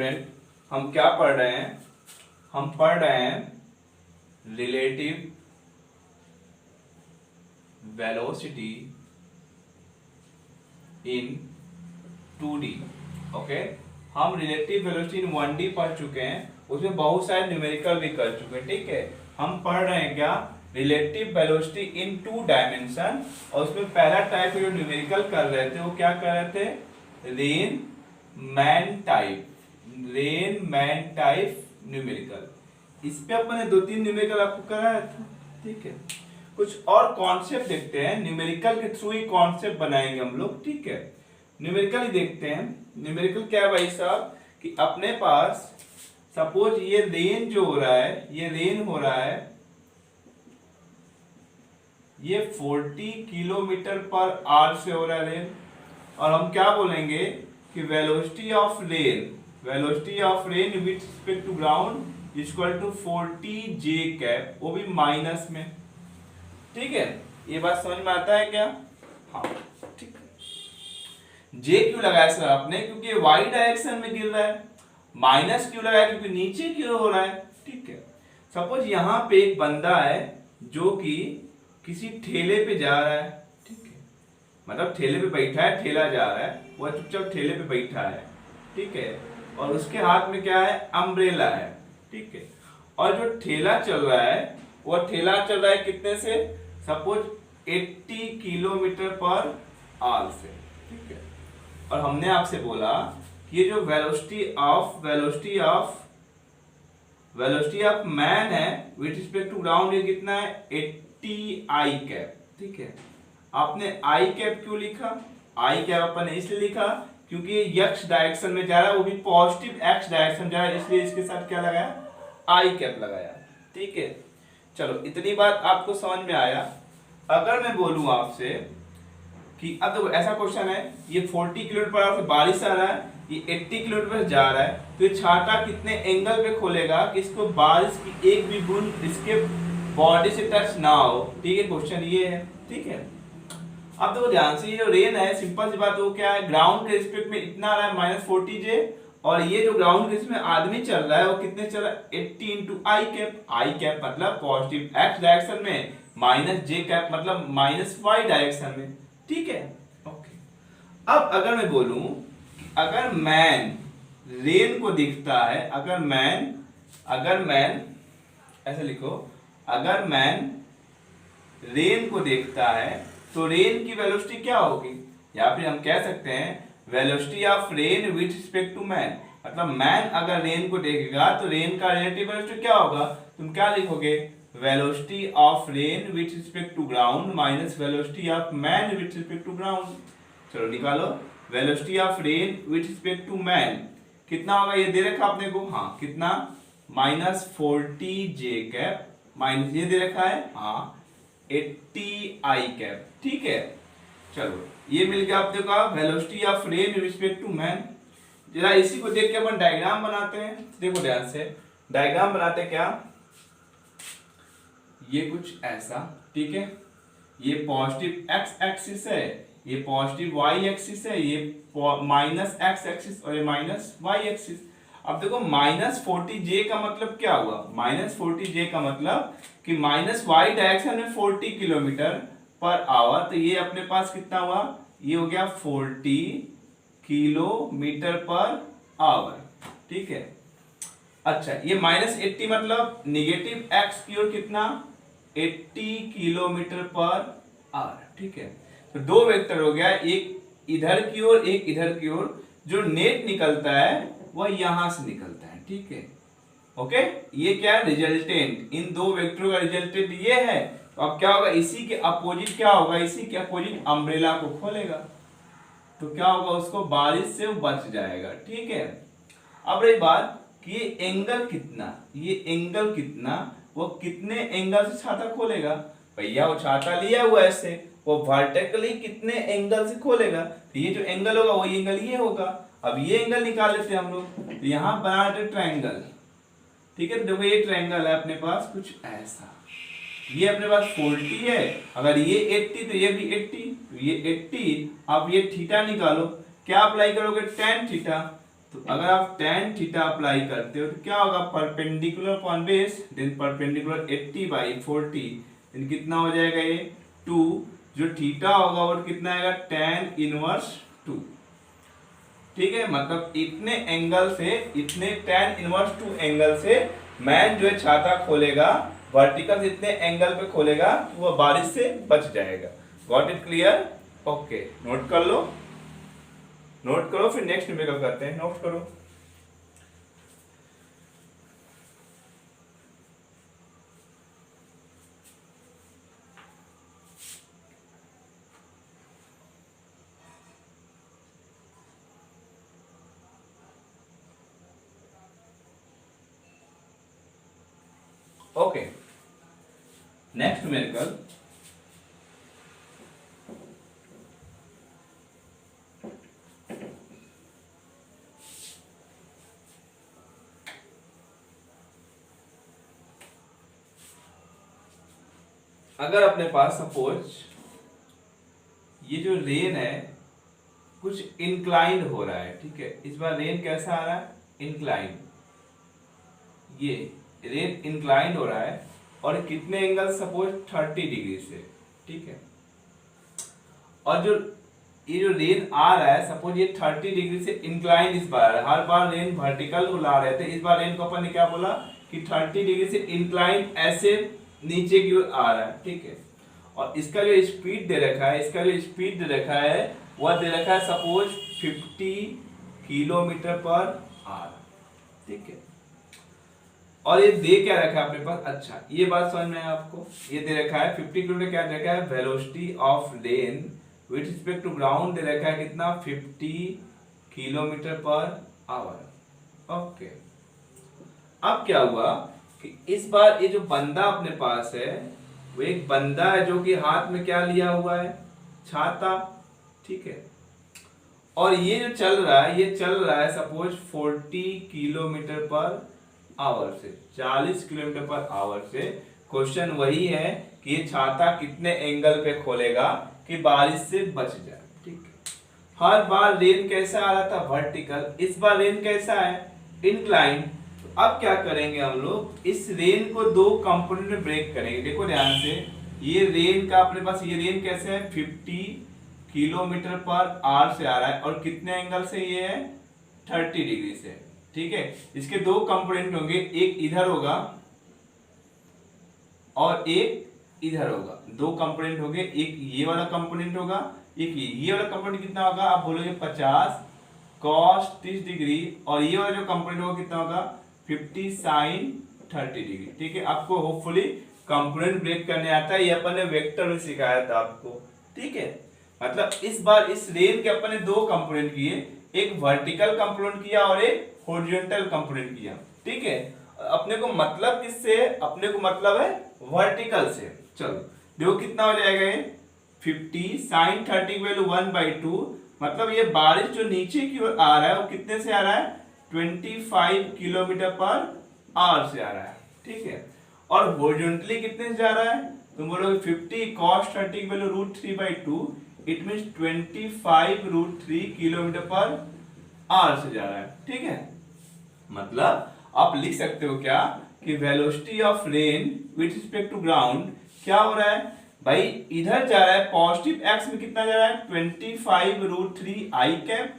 Student, हम क्या पढ़ रहे हैं? हम पढ़ रहे हैं रिलेटिव वेलोसिटी इन 2D। ओके, हम रिलेटिव वेलोसिटी इन 1D पढ़ चुके हैं, उसमें बहुत सारे न्यूमेरिकल भी कर चुके हैं। ठीक है, हम पढ़ रहे हैं क्या? रिलेटिव वेलोसिटी इन 2 डायमेंशन। और उसमें पहला टाइप जो न्यूमेरिकल कर रहे थे वो क्या कर रहे थे? Rain Man type numerical. इस पे अपन ने 2-3 न्यूमेरिकल आपको कराया था। ठीक है, कुछ और कॉन्सेप्ट देखते हैं, न्यूमेरिकल के थ्रू ही कॉन्सेप्ट बनाएंगे हम लोग। ठीक है, न्यूमेरिकल ही देखते हैं। न्यूमेरिकल क्या है भाई साहब कि अपने पास सपोज ये रेन जो हो रहा है, ये रेन हो रहा है, ये 40 किलोमीटर पर आवर से हो रहा है रेन। और हम क्या बोलेंगे कि velocity of rain with respect to ground equal to 40 j cap, वो भी माइनस में। ठीक है, ये बात समझ में आता है क्या? हाँ, ठीक है। जे क्यों लगाया सर आपने? क्योंकि ये वाई डायरेक्शन में गिर रहा है। माइनस क्यों लगाया? क्योंकि नीचे क्यों हो रहा है। ठीक है, सपोज यहां पे एक बंदा है जो कि किसी ठेले पे जा रहा है। ठीक है, मतलब ठेले पे बैठा है, ठेला जा रहा है, वह चुपचाप ठेले पे बैठा है। ठीक है, और उसके हाथ में क्या है? अम्ब्रेला है। ठीक है, और जो ठेला चल रहा है वह ठेला चल रहा है कितने से? सपोज 80 किलोमीटर पर आवर से। ठीक है, और हमने आपसे बोला कि ये जो वेलोसिटी ऑफ मैन है विथ रिस्पेक्ट टू ग्राउंड, ये कितना है? 80 आई कैप। ठीक है, आपने आई कैप क्यों लिखा? आई कैप अपन ने इसलिए लिखा क्योंकि ये एक्स डायरेक्शन में जा रहा है, वो भी पॉजिटिव एक्स डायरेक्शन जा रहा है, इसलिए इसके साथ क्या लगाया? आई कैप लगाया। ठीक है, चलो इतनी बात आपको समझ में आया। अगर मैं बोलूं आपसे कि अब देखो ऐसा क्वेश्चन है, ये 40 किलोमीटर पर आवर से बारिश आ रहा है, ये 80 किलोमीटर पर जा रहा है, तो ये छाता कितने एंगल पे खोलेगा कि इसको बारिश की एक भी बूंद इसके बॉडी से टच ना हो। ठीक है, क्वेश्चन ये है। ठीक है, अब देखो ध्यान से, ये जो रेन है, सिंपल सी बात, वो क्या है? ग्राउंड के रिस्पेक्ट में इतना आ रहा है -40 जे, और ये जो ग्राउंड के रिस्पेक्ट में आदमी चल रहा है वो कितने चल रहा है? 80 इंटू आई कैप। आई कैप मतलब पॉजिटिव एक्स डायरेक्शन में, माइनस जे कैप मतलब माइनस वाई डायरेक्शन में। ठीक है, ओके। अब अगर मैं बोलूं कि अगर मैन रेन को दिखता है, अगर मैन ऐसे लिखो, अगर मैन रेन को देखता है तो रेन की वेलोसिटी क्या होगी? या फिर हम कह सकते हैं velocity of rain with respect to man. मतलब मैन अगर रेन को देखेगा तो रेन का रिलेटिव वेलोसिटी क्या होगा? तुम क्या लिखोगे? Velocity of rain with respect to ground minus velocity of man with respect to ground. चलो निकालो, velocity of rain with respect to man कितना होगा? ये दे रखा आपने को, हाँ, कितना? -40 जे कैप, माइनस ये दे रखा है, हाँ, 80 आई कैप। ठीक है, चलो ये मिल गया आप देखो velocity of rain with respect to man. जरा इसी को देख के अपन डायग्राम बनाते हैं। देखो ध्यान से, डायग्राम बनाते क्या? ये कुछ ऐसा। ठीक है, ये पॉजिटिव एक्स एक्सिस है, ये पॉजिटिव वाई एक्सिस है, ये माइनस एक्स एक्सिस और ये माइनस वाई एक्सिस। अब देखो -40 जे का मतलब क्या हुआ? -40 जे का मतलब कि माइनस वाई डायरेक्शन में 40 किलोमीटर पर आवर, तो ये अपने पास कितना हुआ? ये हो गया 40 किलोमीटर पर आवर। ठीक है, अच्छा, ये -80 मतलब निगेटिव एक्स की ओर कितना? 80 किलोमीटर पर आवर। ठीक है, तो दो वेक्टर हो गया, एक इधर की ओर, एक इधर की ओर। जो नेट निकलता है वह यहां से निकलता है। ठीक है, ओके, ये क्या है? रिजल्टेंट। इन दो वेक्टरों का रिजल्टेंट ये है। तो अब क्या होगा? इसी के अपोजिट क्या होगा? इसी के अपोजिट अम्ब्रेला को खोलेगा, तो क्या होगा? उसको बारिश से बच जाएगा। ठीक है, अब रही बात कि ये एंगल कितना, वो कितने एंगल से छाता खोलेगा? भैया वो छाता लिया हुआ ऐसे, वो वर्टिकली कितने एंगल से खोलेगा? तो ये जो एंगल होगा वही एंगल ये होगा। अब ये एंगल निकाल लेते हैं हम लोग, तो यहां बना लेते ट्रायंगल। ठीक है, तो देखो ये ट्रायंगल है अपने पास कुछ ऐसा, ये अपने पास 40 है, अगर ये 80 तो ये भी 80, तो ये 80। अब ये थीटा निकालो, क्या अप्लाई करोगे? tan theta. तो अगर आप tan थीटा अप्लाई करते हो तो क्या होगा, perpendicular upon base, then perpendicular 80/40, then कितना हो जाएगा ये 2, जो थीटा होगा वो कितना आएगा tan इनवर्स 2। ठीक है, मतलब इतने एंगल से, इतने tan इनवर्स 2 एंगल से मैन जो है छाता खोलेगा, वर्टिकल इतने एंगल पे खोलेगा तो वह बारिश से बच जाएगा। Got it clear? Okay, note कर लो, नोट करो, फिर नेक्स्ट न्यूमेरिकल करते हैं। नोट करो। ओके, नेक्स्ट न्यूमेरिकल, अगर अपने पास सपोज ये जो रेन है कुछ इंक्लाइन हो रहा है, ठीक है, इस बार रेन कैसा आ रहा है, इंक्लाइन, ये रेन इंक्लाइन हो रहा है और कितने एंगल, सपोज 30 डिग्री से, ठीक है, और जो ये जो रेन आ रहा है सपोज ये 30 डिग्री से इंक्लाइन इस बार आ रहा है, हर बार रेन वर्टिकल को ला रहे थे, इस बार रेन को अपन ने क्या बोला कि 30 डिग्री से इंक्लाइन ऐसे नीचे की ओर आ रहा है, ठीक है, और इसका जो स्पीड दे रखा है, इसका जो स्पीड दे रखा है वह दे रखा है सपोज 50 किलोमीटर पर आवर, ठीक है, और ये दे क्या रखा है अपने पास, अच्छा ये बात समझ में है आपको, ये दे रखा है 50 किलोमीटर, क्या दे रखा है, velocity of rain with respect to ground दे रखा है कितना, 50 किलोमीटर पर आवर। ओके, अब क्या हुआ कि इस बार ये जो बंदा अपने पास है वो एक बंदा है जो कि हाथ में क्या लिया हुआ है, छाता, ठीक है, और ये जो चल रहा है, ये चल रहा है सपोज 40 किलोमीटर पर आवर से, 40 किलोमीटर पर आवर से। क्वेश्चन वही है कि ये छाता कितने एंगल पे खोलेगा कि बारिश से बच जाए, ठीक है। हर बार रेन कैसा आ रहा था, वर्टिकल, इस बार रेन कैसा है, इंक्लाइन। अब क्या करेंगे हम लोग, इस रेन को दो कंपोनेंट में ब्रेक करेंगे। देखो ध्यान से, ये रेन का अपने पास, ये रेन कैसे है, 50 किलोमीटर पर आवर से आ रहा है और कितने एंगल से, ये है 30 डिग्री से, ठीक है। इसके दो कंपोनेंट होंगे, एक इधर होगा और एक इधर होगा, दो कंपोनेंट होंगे, एक ये वाला कंपोनेंट होगा, एक ये वाला कंपोनेंट कितना होगा, आप बोलोगे 50 cos 30 डिग्री, और ये वाला जो कंपोनेंट होगा कितना होगा, 50 sin 30 डिग्री, ठीक है। आपको होपफुली कंपोनेंट ब्रेक करने आता है, ये अपन ने वेक्टर में सिखाया था आपको, ठीक है। मतलब इस बार इस रेन के अपन ने दो कंपोनेंट किए, एक वर्टिकल कंपोनेंट किया और एक हॉरिजॉन्टल कंपोनेंट किया, ठीक है। अपने को मतलब किससे है, अपने को मतलब है वर्टिकल से। चलो देखो कितना हो जाएगा ये, 50 sin 30 की वैल्यू 1/2, मतलब ये बारिश जो नीचे की ओर आ रहा है वो कितने से आ रहा है, 25 किलोमीटर पर आवर से आ रहा है, ठीक है। और हॉरिजॉन्टली कितने से जा रहा है, तुम बोलोगे 50 cos 30 की value √3/2, it means 25 √3 kilometre per hour से जा रहा है, ठीक है। मतलब आप लिख सकते हो क्या कि velocity of rain with respect to ground क्या हो रहा है भाई, इधर जा रहा है पॉजिटिव एक्स में, कितना जा रहा है 25 √3 आई कैप,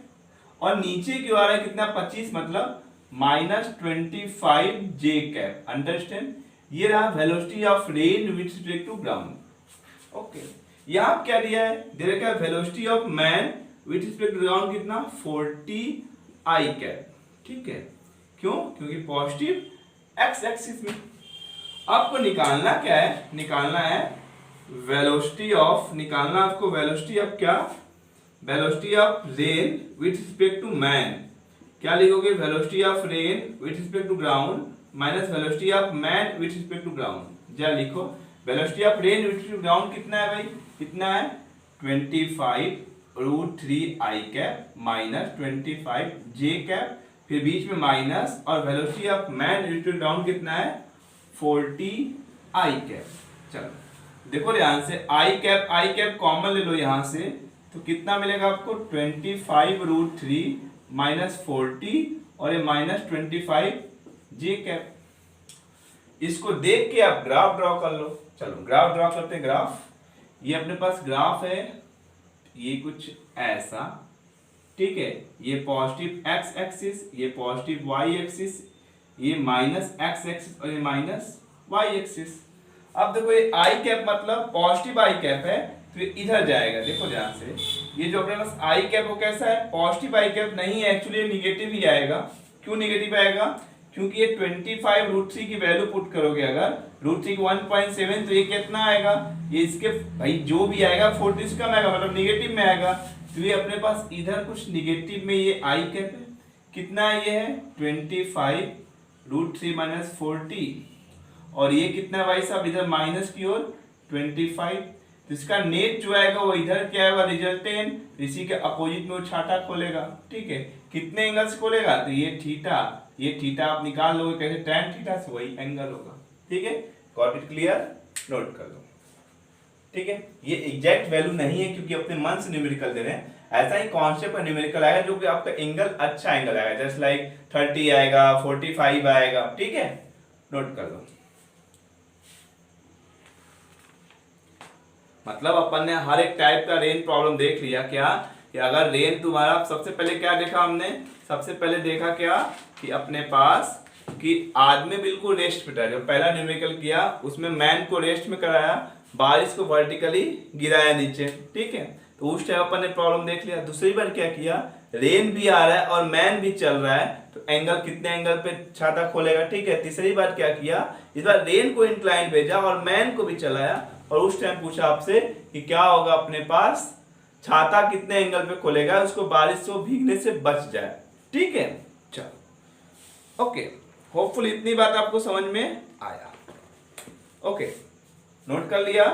और नीचे की ओर आ रहा है कितना 25, मतलब -25 जे कैप। अंडरस्टैंड, ये रहा velocity of rain with respect to ground. Okay, यहां क्या दिया है, दे रखा है velocity of man with respect to ground कितना 40 आई कैप, ठीक है। क्यों, क्योंकि पॉजिटिव एक्स एक्सिस में। आपको निकालना क्या है, निकालना है वेलोसिटी ऑफ, निकालना आपको वेलोसिटी ऑफ क्या, velocity of rain with respect to man. क्या लिखोगे, velocity of rain with respect to ground minus velocity of man with respect to ground. जा लिखो, velocity of rain with respect to ground कितना है भाई, कितना है 25 √3 i cap minus 25 j cap, फिर बीच में माइनस, और velocity of man with respect to ground कितना है 40 आई कैप। चलो देखो ध्यान से, आई कैप कॉमन ले लो यहां से, तो कितना मिलेगा आपको 25 √3 -40 और ये -25 जे कैप। इसको देख के आप ग्राफ ड्रॉ कर लो। चलो ग्राफ ड्रॉ करते हैं। ग्राफ, ये अपने पास ग्राफ है, ये कुछ ऐसा, ठीक है। ये पॉजिटिव एक्स एक्सिस, ये पॉजिटिव वाई एक्सिस, ये माइनस एक्स एक्सिस और ये माइनस वाई एक्सिस। अब देखो ये आई कैप मतलब पॉजिटिव आई कैप है, तो ये इधर जाएगा। देखो ध्यान से, ये जो अपने पास आई कैप वो कैसा है, पॉजिटिव आई कैप नहीं है, एक्चुअली निगेटिव ही आएगा। क्यों निगेटिव आएगा, क्योंकि ये 25√3 की वैल्यू पुट करोगे अगर √3 को 1.7, तो ये कितना आएगा, ये इसके भाई जो भी आएगा 40 से कम आएगा, मतलब निगेटिव में आएगा। तो ये अपने पास इधर कुछ निगेटिव में ये आई कैप है, कितना ये है 25√3 - 40, और ये कितना भाई साहब इधर माइनस की ओर 25। तो इसका नेट जो आएगा वो इधर क्या होगा, रिजल्टेंट, इसी के अपोजिट में वो छाता खोलेगा, ठीक है। कितने एंगल से खोलेगा, तो ये थीटा आप निकाल लोगे कैसे, tan थीटा से, वही एंगल होगा, ठीक है। गॉट इट क्लियर, नोट कर लो, ठीक है। ये एग्जैक्ट वैल्यू नहीं है क्योंकि अपने मन से न्यूमेरिकल दे रहे हैं। ऐसा ही कॉन्सेप्ट का न्यूमेरिकल आएगा जो कि आपका एंगल अच्छा एंगल आएगा, जस्ट लाइक 30 आएगा, 45 आएगा, ठीक है, नोट कर लो। मतलब अपन ने हर एक टाइप का रेन प्रॉब्लम देख लिया। क्या कि अगर रेन तुम्हारा, सबसे पहले क्या देखा हमने, सबसे पहले देखा क्या कि अपने पास कि आदमी बिल्कुल रेस्ट पे था। जो पहला न्यूमेरिकल किया उसमें मैन को रेस्ट में कराया, बारिश को वर्टिकली गिराया नीचे, ठीक है। तो उस टाइम अपन ने प्रॉब्लम देख लिया। दूसरी बार क्या किया, रेन भी आ रहा है और मैन भी चल रहा है, तो एंगल कितने एंगल पे छाता खोलेगा, ठीक है। तीसरी बार क्या किया, इस बार रेन को इंक्लाइन भेजा और मैन को भी चलाया, और उस टाइम पूछा आपसे कि क्या होगा अपने पास, छाता कितने एंगल पे खोलेगा, उसको बारिश से भीगने से बच जाए, ठीक है। चलो ओके, होपफुल इतनी बात आपको समझ में आया। ओके, नोट कर लिया,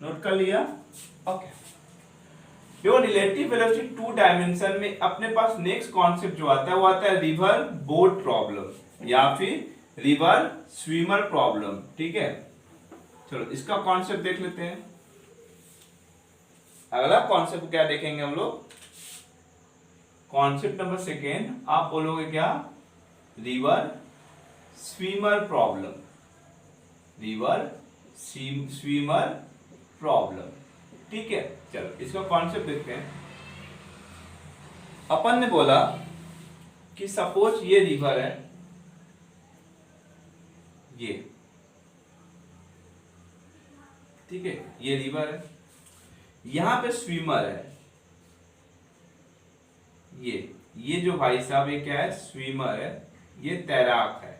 नोट कर लिया, ओके। जो रिलेटिव वेलोसिटी 2 डायमेंशन में अपने पास नेक्स्ट कॉन्सेप्ट जो आता है वो आता है रिवर बोट प्रॉब्लम या फिर रिवर स्विमर प्रॉब्लम, ठीक है। चलो इसका कॉन्सेप्ट देख लेते हैं। अगला कॉन्सेप्ट क्या देखेंगे हम लोग, कॉन्सेप्ट नंबर 2 आप बोलोगे क्या, river swimmer problem, river swimmer problem, ठीक है। चलो इसका कॉन्सेप्ट देखते हैं। अपन ने बोला कि सपोज ये रिवर है, ये ठीक है, ये रिवर है, यहां पे स्विमर है, ये जो भाई साहब ये क्या है, स्विमर है, ये तैराक है,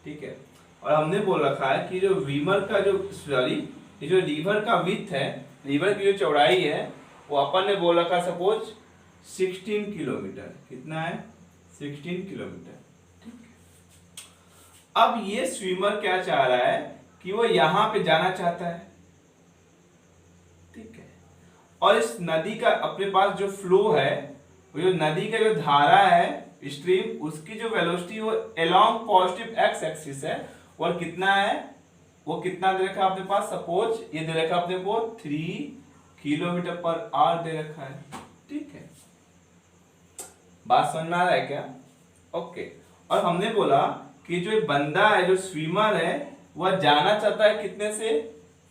ठीक है। और हमने बोल रखा है कि जो वीमर का जो सॉरी ये जो रिवर का विड्थ है, रिवर की जो चौड़ाई है, वो अपन ने बोल रखा सपोज 16 किलोमीटर, कितना है 16 किलोमीटर, ठीक है। अब ये स्विमर क्या चाह रहा है कि वो यहां पे जाना चाहता है, ठीक है। और इस नदी का अपने पास जो फ्लो है, वो जो नदी का जो धारा है स्ट्रीम, उसकी जो वेलोसिटी वो अलोंग पॉजिटिव एक्स एक्सिस है, और कितना है, वो कितना दे रखा है अपने पास, सपोज ये दे रखा है अपने को 3 किलोमीटर पर आवर दे रखा है, ठीक है। बात समझ में आ रहा है क्या, ओके। और हमने बोला कि जो बंदा है, जो स्विमर है, वह जाना चाहता है कितने से,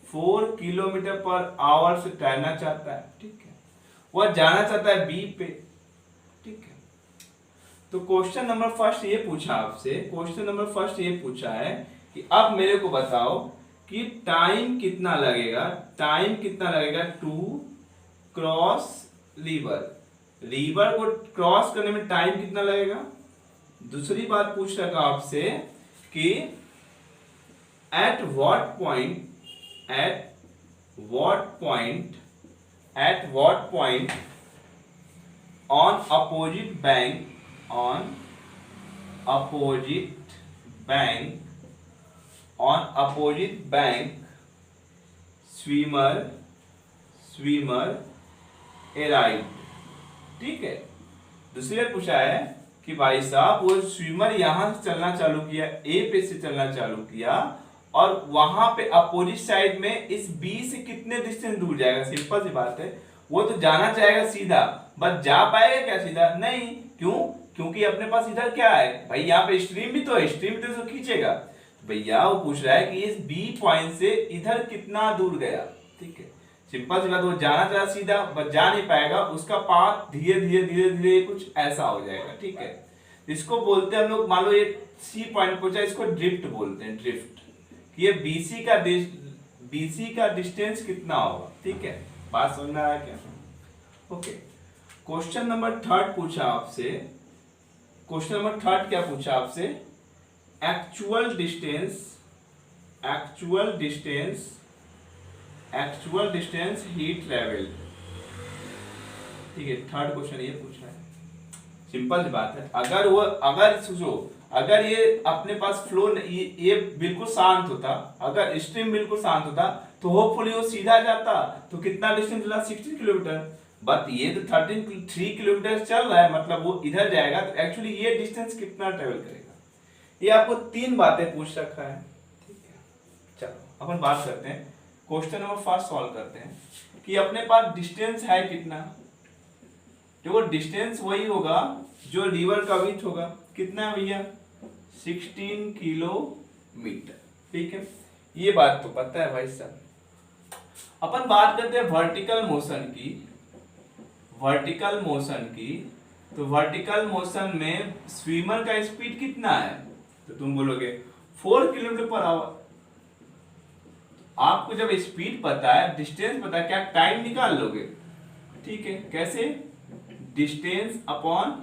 4 किलोमीटर पर आवर से तैरना चाहता है, ठीक है। वह जाना चाहता है बी पे, ठीक है। तो क्वेश्चन नंबर फर्स्ट ये पूछा आपसे, क्वेश्चन नंबर फर्स्ट ये पूछा है कि अब मेरे को बताओ कि टाइम कितना लगेगा, टाइम कितना लगेगा टू क्रॉस रिवर, रिवर को क्रॉस करने में टाइम कितना लगेगा। दूसरी बात पूछ रखा आपसे कि at what point on opposite bank swimmer arrived, ठीक है। दूसरी बार पूछा है कि भाई साहब वो स्विमर यहां से चलना चालू किया, ए पे से चलना चालू किया, और वहां पे अपोजिट साइड में इस बी से कितने डिस्टेंस दूर जाएगा। सिंपल सी बात है, वो तो जाना चाहेगा सीधा, बस जा पाएगा क्या सीधा? नहीं। क्यों? क्योंकि अपने पास इधर क्या है भाई, यहाँ पे स्ट्रीम भी तो है, स्ट्रीम तो इसको खींचेगा। तो भैया वो पूछ रहा है कि इस बी पॉइंट से इधर कितना दूर गया। ठीक है, सिंपल सी बात, वो जाना चाहे सीधा बस जा नहीं पाएगा, उसका पाथ धीरे धीरे धीरे धीरे कुछ ऐसा हो जाएगा। ठीक है, इसको बोलते हैं हम लोग, मान लो ये सी पॉइंट पहुंचा, इसको ड्रिफ्ट बोलते हैं, ड्रिफ्ट। ये बीसी का डिस्टेंस कितना होगा। ठीक है, बात समझ में आया क्या? ओके, क्वेश्चन नंबर थर्ड पूछा आपसे। क्वेश्चन नंबर थर्ड क्या पूछा आपसे? एक्चुअल डिस्टेंस ही ट्रेवल्ड। ठीक है, थर्ड क्वेश्चन ये पूछा है। सिंपल सी बात है, अगर सोचो, अगर ये अपने पास फ्लो ये बिल्कुल शांत होता, अगर स्ट्रीम बिल्कुल शांत होता तो होपफुली वो सीधा जाता, तो कितना डिस्टेंस चला? 60 किलोमीटर। बट ये तो 3 किलोमीटर चल रहा है, मतलब वो इधर जाएगा, तो एक्चुअली ये डिस्टेंस कितना ट्रेवल करेगा? ये आपको 3 बातें पूछ रखा है। ठीक है, चलो अपन बात करते हैं, क्वेश्चन नंबर फर्स्ट सॉल्व करते हैं कि अपने पास डिस्टेंस है कितना। देखो डिस्टेंस वही होगा जो रिवर का विड्थ होगा। कितना है भैया? 16 किलोमीटर। ठीक है, ये बात तो पता है भाई साहब। अपन बात करते हैं वर्टिकल मोशन की। तो वर्टिकल मोशन में स्विमर का स्पीड कितना है? तो तुम बोलोगे 4 किलोमीटर पर आवर। आपको जब स्पीड पता है, डिस्टेंस पता है, क्या टाइम निकाल लोगे? ठीक है, कैसे? डिस्टेंस अपॉन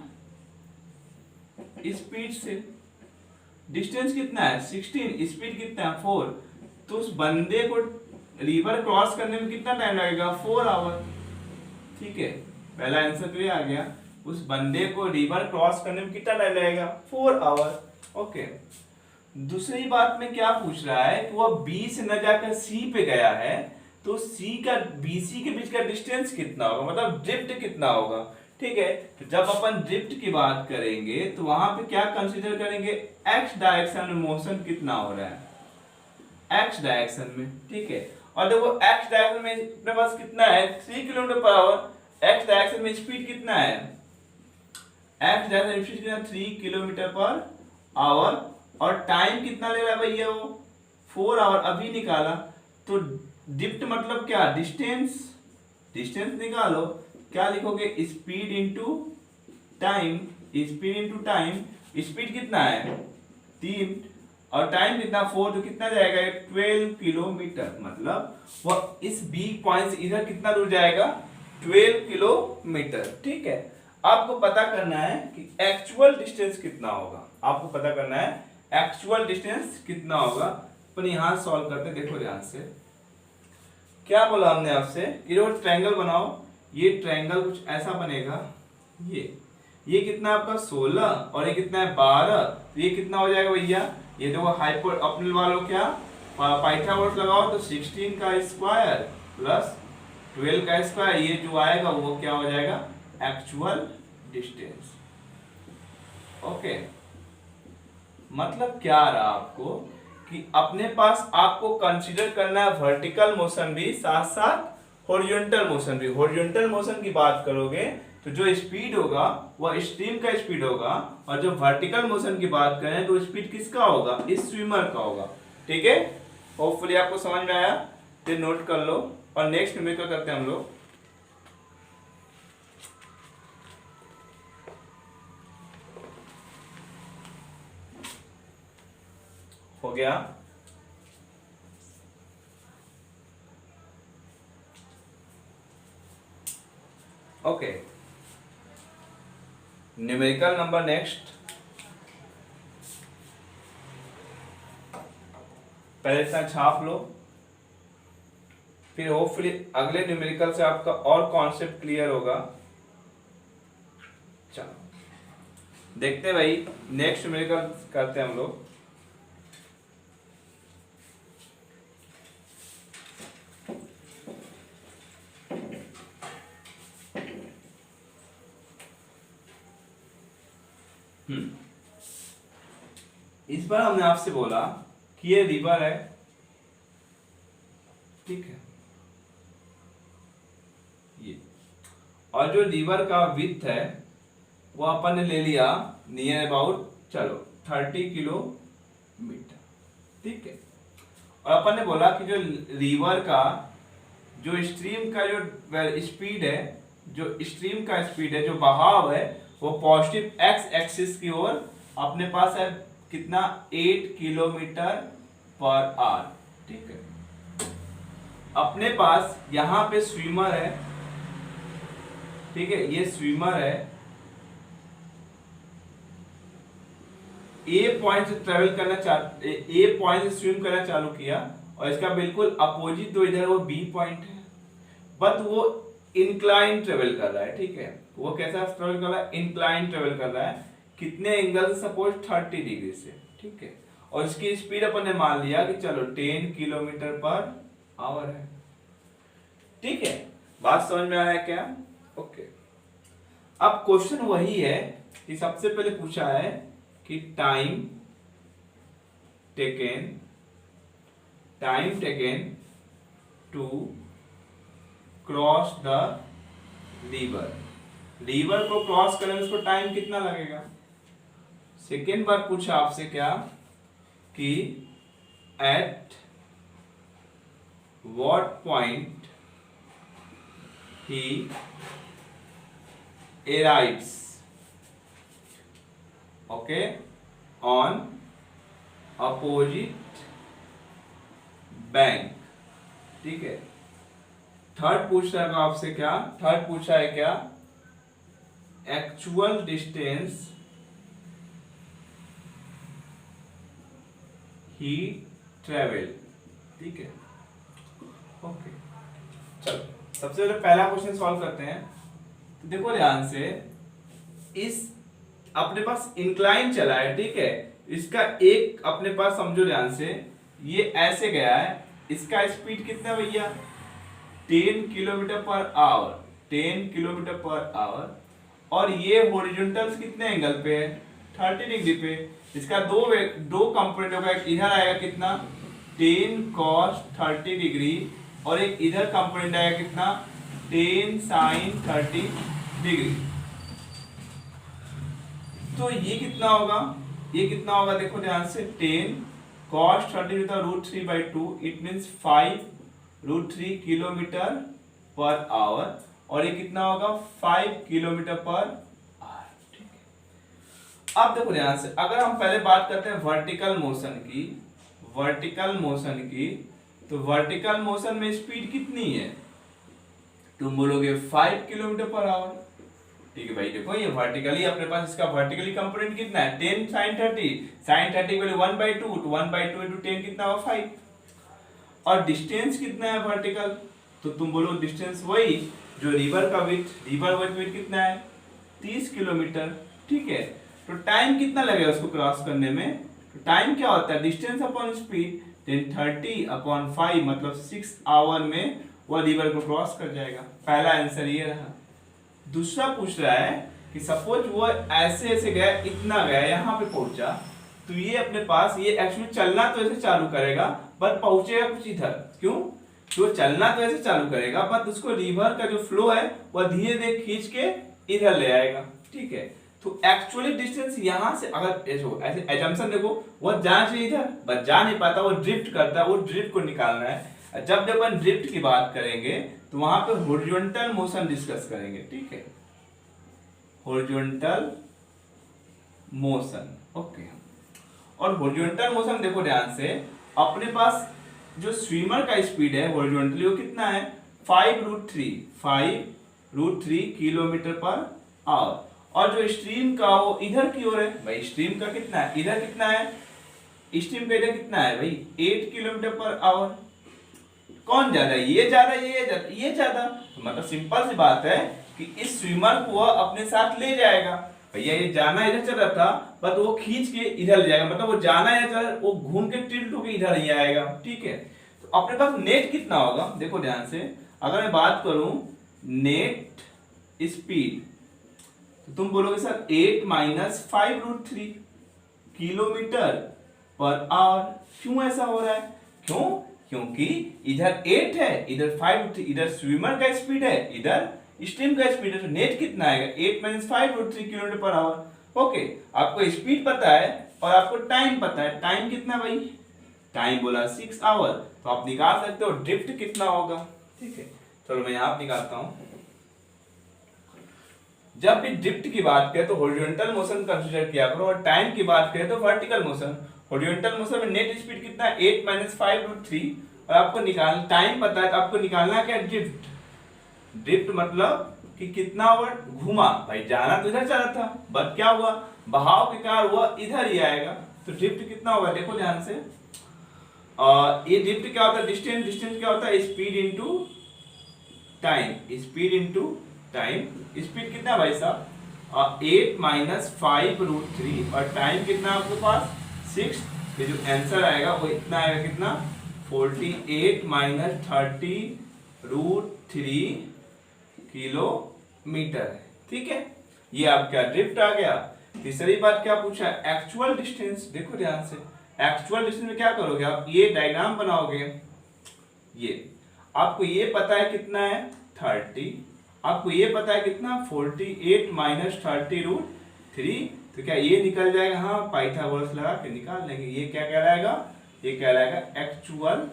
स्पीड से। डिस्टेंस कितना है? 16, स्पीड कितना है? 4। तो उस बंदे को रिवर क्रॉस करने में कितना टाइम लगेगा? 4 आवर। ठीक है, पहला आंसर तो ये आ गया, उस बंदे को रिवर क्रॉस करने में कितना टाइम लगेगा? 4 आवर। ओके, दूसरी बात में क्या पूछ रहा है कि वह बी से न जाकर सी पे गया है, तो सी का बीसी के बीच का डिस्टेंस कितना होगा, मतलब ड्रिफ्ट कितना होगा। ठीक है, तो जब अपन ड्रिफ्ट की बात करेंगे तो वहां पे क्या कंसीडर करेंगे? एक्स डायरेक्शन में मोशन कितना हो रहा है, एक्स डायरेक्शन में। ठीक है, और देखो एक्स डायरेक्शन में अपने पास कितना है? 3 kilometre per hour. X direction में स्पीड कितना है? एक्स डायरेक्शन में स्पीड कितना? 3 किलोमीटर पर आवर। और टाइम कितना ले रहा है भैया? वो 4 आवर अभी निकाला। तो ड्रिफ्ट मतलब क्या? डिस्टेंस निकालो, क्या लिखोगे? Speed into time. स्पीड कितना है? 3 और टाइम कितना? 4, तो कितना जाएगा? 12 किलोमीटर। मतलब वह इस बी पॉइंट से इधर कितना दूर जाएगा? 12 किलोमीटर। ठीक है, आपको पता करना है कि एक्चुअल डिस्टेंस कितना होगा। अपन यहां सॉल्व करते हैं। देखो ध्यान से, क्या बोला हमने आपसे कि वो ट्रायंगल बनाओ। ये ट्रायंगल कुछ ऐसा बनेगा, ये कितना आपका 16 और ये कितना है 12। तो ये कितना हो जाएगा भैया? ये देखो हाइपर अपने वालों क्या पाइथागोरस लगाओ, तो 16 का स्क्वायर प्लस 12 का स्क्वायर, ये जो आएगा वो क्या हो जाएगा? Actual distance. ओके, मतलब क्या रहा आपको कि अपने पास आपको कंसीडर करना है वर्टिकल मोशन भी, साथ साथ हॉरिजॉन्टल मोशन भी। हॉरिजॉन्टल मोशन की बात करोगे तो जो स्पीड होगा वह स्ट्रीम का स्पीड होगा, और जब वर्टिकल मोशन की बात करें तो स्पीड किसका होगा? इस स्विमर का होगा। ठीक है, होपफुली आपको समझ में आया, तो नोट कर लो। और नेक्स्ट न्यूमेरिकल करते हैं हम लोग। हो गया? Okay, numerical number next. पहले इतना छाप लो, फिर होपफुली अगले न्यूमेरिकल से आपका और कॉन्सेप्ट क्लियर होगा। चलो देखते हैं भाई, नेक्स्ट न्यूमेरिकल करते हैं हम लोग। इस बार हमने आपसे बोला कि ये रिवर है। ठीक है, ये और जो रिवर का विड्थ है वो अपन ने ले लिया नियर अबाउट चलो 30 किलोमीटर, ठीक है। और अपन ने बोला कि जो रिवर का जो स्ट्रीम का जो स्पीड है, जो स्ट्रीम का स्पीड है, जो बहाव है, वो पॉजिटिव एक्स एक्सिस की ओर अपने पास है कितना 8 किलोमीटर पर आवर, ठीक है। अपने पास यहां पे स्विमर है, ठीक है, ये स्विमर है, ए पॉइंट से ट्रेवल करना ए पॉइंट से स्विम करना चालू किया और इसका बिल्कुल अपोजिट तो इधर वो बी पॉइंट है, बट वो इंक्लाइन ट्रेवल कर रहा है, ठीक है। वो कैसा ट्रेवल कर रहा है? इंक्लाइन ट्रेवल कर रहा है। कितने एंगल से? सपोज 30 डिग्री से, ठीक है। और इसकी स्पीड अपन ने मान लिया कि चलो 10 किलोमीटर पर आवर है, ठीक है। बात समझ में आया क्या? ओके। अब क्वेश्चन वही है कि सबसे पहले पूछा है कि time taken to cross the river को क्रॉस करने में उसको टाइम कितना लगेगा। सेकेंड बार पूछा आपसे क्या कि at what point he arrives, okay, on opposite bank, ठीक है। थर्ड पूछ रहा है आपसे क्या? थर्ड पूछा है क्या? एक्चुअल डिस्टेंस ही ट्रेवल, ठीक है, ओके। चलो सबसे पहले पहला क्वेश्चन सॉल्व करते हैं। तो देखो ध्यान से, इस अपने पास इंक्लाइन चला है, ठीक है। इसका एक अपने पास समझो ध्यान से, ये ऐसे गया है, इसका स्पीड कितना भैया 10 kilometre per hour, 10 kilometre per hour. और ये हॉरिजॉन्टल कितने एंगल पे है 30 डिग्री पे। इसका दो कंपोनेंट होगा, एक इधर आएगा कितना 10 cos 30 डिग्री और एक इधर कंपोनेंट आएगा कितना 10 sin 30 डिग्री। तो ये कितना होगा? ये कितना होगा देखो ध्यान से, 10 cos 30 with √3/2, it means 5√3 kilometre per hour. और ये कितना होगा 5 किलोमीटर पर आवर, ठीक है। अब देखो ध्यान से, अगर हम पहले बात करते हैं वर्टिकल मोशन की, तो वर्टिकल मोशन में स्पीड कितनी है? तुम बोलोगे 5 किलोमीटर पर आवर, ठीक है भाई। देखो ये वर्टिकली अपने पास इसका वर्टिकली कंपोनेंट कितना है 10 sin 30, sin 30 की वैल्यू 1/2, तो 1/2 into 10 कितना होगा 5। और डिस्टेंस कितना है वर्टिकल? तो तुम बोलो डिस्टेंस वही जो रिवर का विड्थ कितना है 30 किलोमीटर, ठीक है। तो टाइम कितना लगेगा उसको क्रॉस करने में? तो टाइम क्या होता है डिस्टेंस अपॉन स्पीड, 1030/5 मतलब 6 आवर में वह रिवर को क्रॉस कर जाएगा। पहला आंसर ये रहा। दूसरा पूछ रहा है कि सपोज वो ऐसे ऐसे गया, इतना गया, यहाँ पे पहुंचा, तो ये अपने पास ये एक्चुअली चलना तो ऐसे चालू करेगा बट पहुंचेगा कुछ इधर। क्यों? तो चलना तो ऐसे चालू करेगा बट उसको रिवर का जो फ्लो है वह धीरे धीरे खींच के इधर ले आएगा, ठीक है। तो एक्चुअली डिस्टेंस यहां से अगर ऐसे एजम्पशन देखो, वो जाना चाहिए इधर बट जा नहीं पाता, वो ड्रिफ्ट करता है, वो ड्रिफ्ट को निकालना है। जब अपन ड्रिफ्ट की बात करेंगे तो वहां पे हॉरिजॉन्टल मोशन डिस्कस करेंगे, ठीक है, हॉरिजॉन्टल मोशन, ओके। और हॉरिजॉन्टल मोशन देखो ध्यान से, अपने पास जो स्विमर का स्पीड है हॉरिजॉन्टली वो कितना है 5√3 किलोमीटर पर आवर। और जो स्ट्रीम का वो इधर की ओर है भाई, स्ट्रीम का कितना है इधर कितना है, स्ट्रीम का इधर कितना है भाई 8 किलोमीटर पर आवर। कौन ज्यादा है? ये ज्यादा, ये ज्यादा। तो मतलब सिंपल सी बात है कि इस स्विमर को अपने साथ ले जाएगा भैया। ये जाना इधर चल रहा था बट वो खींच के इधर ले जाएगा, मतलब वो जाना इधर, वो घूम के टिल्ट होके इधर ही आएगा, ठीक है। तो अपने पास नेट कितना होगा देखो ध्यान से, अगर मैं बात करूं नेट स्पीड, तो तुम बोलोगे सर 8 - 5√3 किलोमीटर पर आवर। क्यों ऐसा हो रहा है? क्यों? क्योंकि इधर 8 है, इधर 5, इधर स्विमर का स्पीड है, इधर स्टीम का स्पीड है तो नेट कितना आएगा 8 - 5 √3 km/h। ओके, आपको स्पीड पता है और आपको टाइम पता है। टाइम कितना भाई, टाइम बोला 6 आवर, तो आप निकाल सकते हो ड्रिफ्ट कितना होगा। ठीक है, चलो मैं यहाँ निकालता हूँ। जब भी ड्रिफ्ट की बात करें तो हॉरिजॉन्टल मोशन कंसीडर किया करो, और टाइम की बात करें तो वर्टिकल मोशन। हॉरिजॉन्टल मोशन में नेट स्पीड कितना है 8 - 5 √3, और आपको निकाल टाइम पता है तो आपको निकालना है क्या ड्रिफ्ट। ड्रिफ्ट मतलब कि कितना ओवर घूमा, भाई जाना तो इधर चला था बट क्या हुआ, बहाव के कारण वह इधर ही आएगा, तो ड्रिफ्ट कितना होगा देखो ध्यान से। ये ड्रिफ्ट क्या होता है, डिस्टेंस, डिस्टेंस क्या होता है speed into time, speed into time. Speed कितना भाई साहब 8 - 5 √3, और टाइम कितना आपके पास 6। ये जो आंसर आएगा वो इतना आएगा कितना 48 - 30 √3 किलोमीटर है। ठीक है, ये आपका ड्रिफ्ट आ गया। तीसरी बात क्या पूछा है एक्चुअल डिस्टेंस। देखो ध्यान से, एक्चुअल डिस्टेंस में क्या करोगे आप, ये डायग्राम बनाओगे, ये आपको ये पता है कितना है 30, आपको ये पता है कितना 48 - 30 √3, तो क्या ये निकल जाएगा, हाँ पाइथागोरस लगा के निकाल लेंगे। ये क्या कहलाएगा, ये कहलाएगा एक्चुअल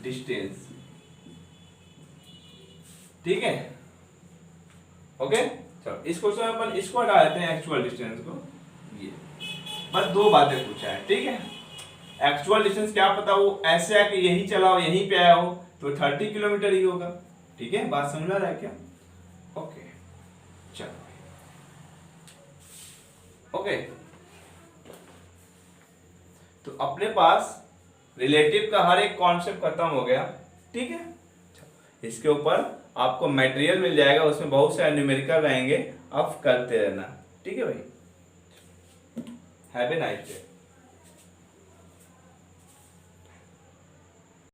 डिस्टेंस। ठीक है, ओके। चलो इस क्वेश्चन में अपन इसको हटा देते हैं एक्चुअल डिस्टेंस को। ये बस दो बातें पूछा है। ठीक है, एक्चुअल डिस्टेंस क्या पता वो ऐसे है कि यही चला हो यहीं पे आया हो तो 30 किलोमीटर ही होगा। ठीक है, बात समझ में आ रहा है क्या? ओके चलो, ओके तो अपने पास रिलेटिव का हर एक कॉन्सेप्ट खत्म हो गया। ठीक है, इसके ऊपर आपको मटेरियल मिल जाएगा, उसमें बहुत सारे न्यूमेरिकल रहेंगे, आप करते रहना। ठीक है भाई, हैव ए नाइस डे।